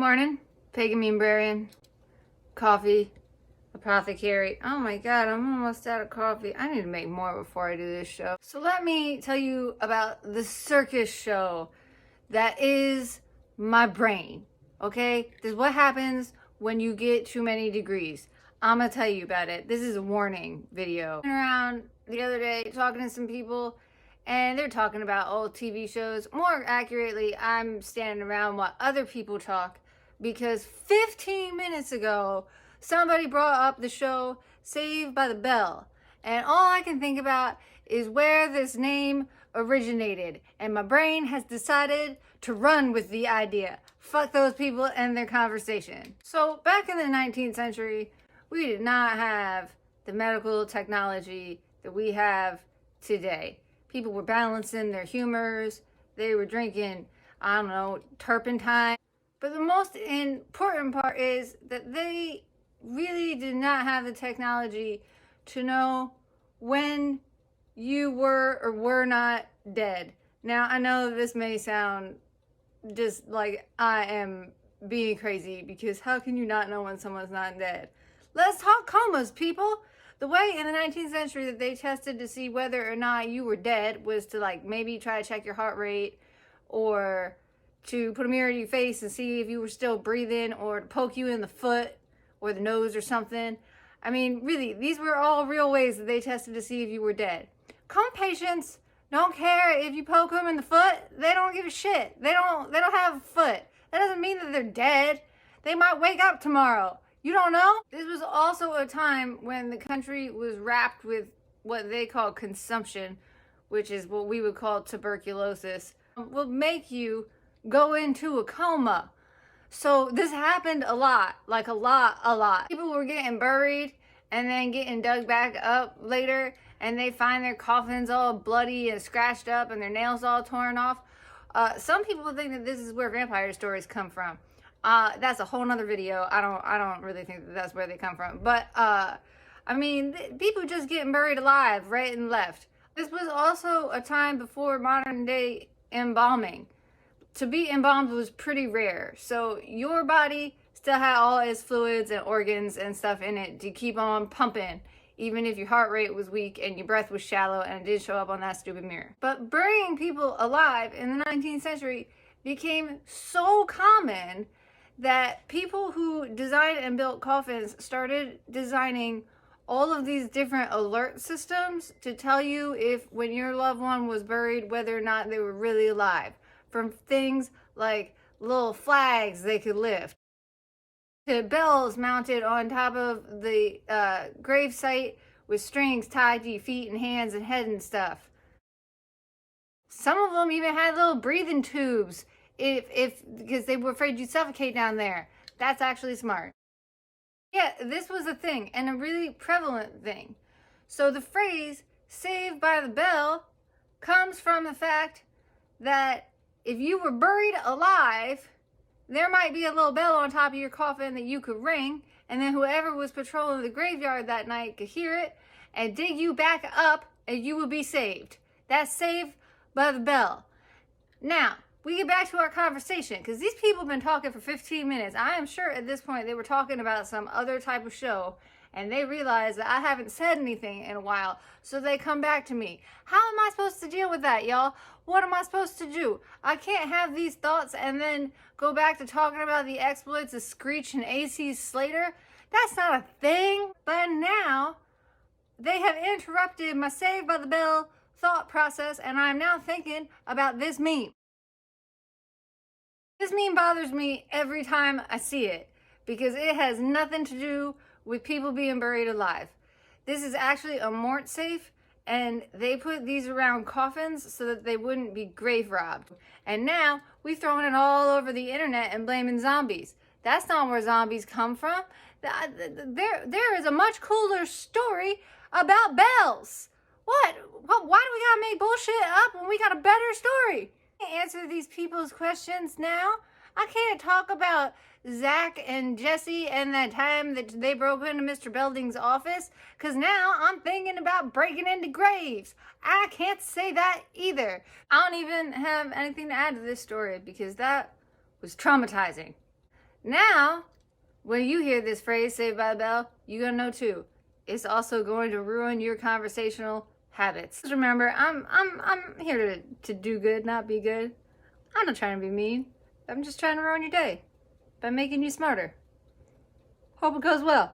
morning, Pagan Meanbrarian, coffee, apothecary. Oh my god, I'm almost out of coffee. I need to make more before I do this show. So let me tell you about the circus show that is my brain, okay? This is what happens when you get too many degrees. I'm gonna tell you about it. This is a warning video. I went around the other day talking to some people, and they're talking about old TV shows. More accurately, I'm standing around while other people talk, because 15 minutes ago, somebody brought up the show Saved by the Bell. And all I can think about is where this name originated. And my brain has decided to run with the idea. Fuck those people and their conversation. So back in the 19th century, we did not have the medical technology that we have today. People were balancing their humors. They were drinking, I don't know, turpentine. But the most important part is that they really did not have the technology to know when you were or were not dead. Now, I know this may sound just like I am being crazy, because how can you not know when someone's not dead? Let's talk comas, people. The way in the 19th century that they tested to see whether or not you were dead was to maybe try to check your heart rate, or to put a mirror to your face and see if you were still breathing, or to poke you in the foot or the nose or something. I mean, really, these were all real ways that they tested to see if you were dead. Coma patients don't care if you poke them in the foot. They don't give a shit. They don't have a foot. That doesn't mean that they're dead. They might wake up tomorrow. You don't know? This was also a time when the country was wrapped with what they call consumption, which is what we would call tuberculosis. Will make you go into a coma. So this happened a lot, a lot. People were getting buried and then getting dug back up later, and they find their coffins all bloody and scratched up and their nails all torn off. Some people think that this is where vampire stories come from. That's a whole nother video. I don't really think that that's where they come from. But, I mean, people just getting buried alive right and left. This was also a time before modern day embalming. To be embalmed was pretty rare. So your body still had all its fluids and organs and stuff in it to keep on pumping, even if your heart rate was weak and your breath was shallow and it did show up on that stupid mirror. But burying people alive in the 19th century became so common that people who designed and built coffins started designing all of these different alert systems to tell you if, when your loved one was buried, whether or not they were really alive. From things like little flags they could lift, to bells mounted on top of the grave site with strings tied to your feet and hands and head and stuff. Some of them even had little breathing tubes because they were afraid you'd suffocate down there. That's actually smart. Yeah, this was a thing, and a really prevalent thing. So the phrase "saved by the bell" comes from the fact that if you were buried alive, there might be a little bell on top of your coffin that you could ring, and then whoever was patrolling the graveyard that night could hear it and dig you back up, and you would be saved. That's saved by the bell. Now, we get back to our conversation, because these people have been talking for 15 minutes. I am sure at this point they were talking about some other type of show, and they realize that I haven't said anything in a while, so they come back to me. How am I supposed to deal with that, y'all? What am I supposed to do? I can't have these thoughts and then go back to talking about the exploits of Screech and AC Slater. That's not a thing. But now, they have interrupted my Saved by the Bell thought process, and I'm now thinking about this meme. This meme bothers me every time I see it, because it has nothing to do with people being buried alive. This is actually a mort safe, and they put these around coffins so that they wouldn't be grave robbed. And now we've thrown it all over the internet and blaming zombies. That's not where zombies come from. There is a much cooler story about bells. What? Why do we gotta make bullshit up when we got a better story? I can't answer these people's questions now. I can't talk about Zach and Jesse and that time that they broke into Mr. Belding's office, because now I'm thinking about breaking into graves. I can't say that either. I don't even have anything to add to this story, because that was traumatizing. Now, when you hear this phrase, Saved by the Bell, you're gonna know too. It's also going to ruin your conversational habits. Just remember, I'm here to do good, not be good. I'm not trying to be mean. I'm just trying to ruin your day by making you smarter. Hope it goes well.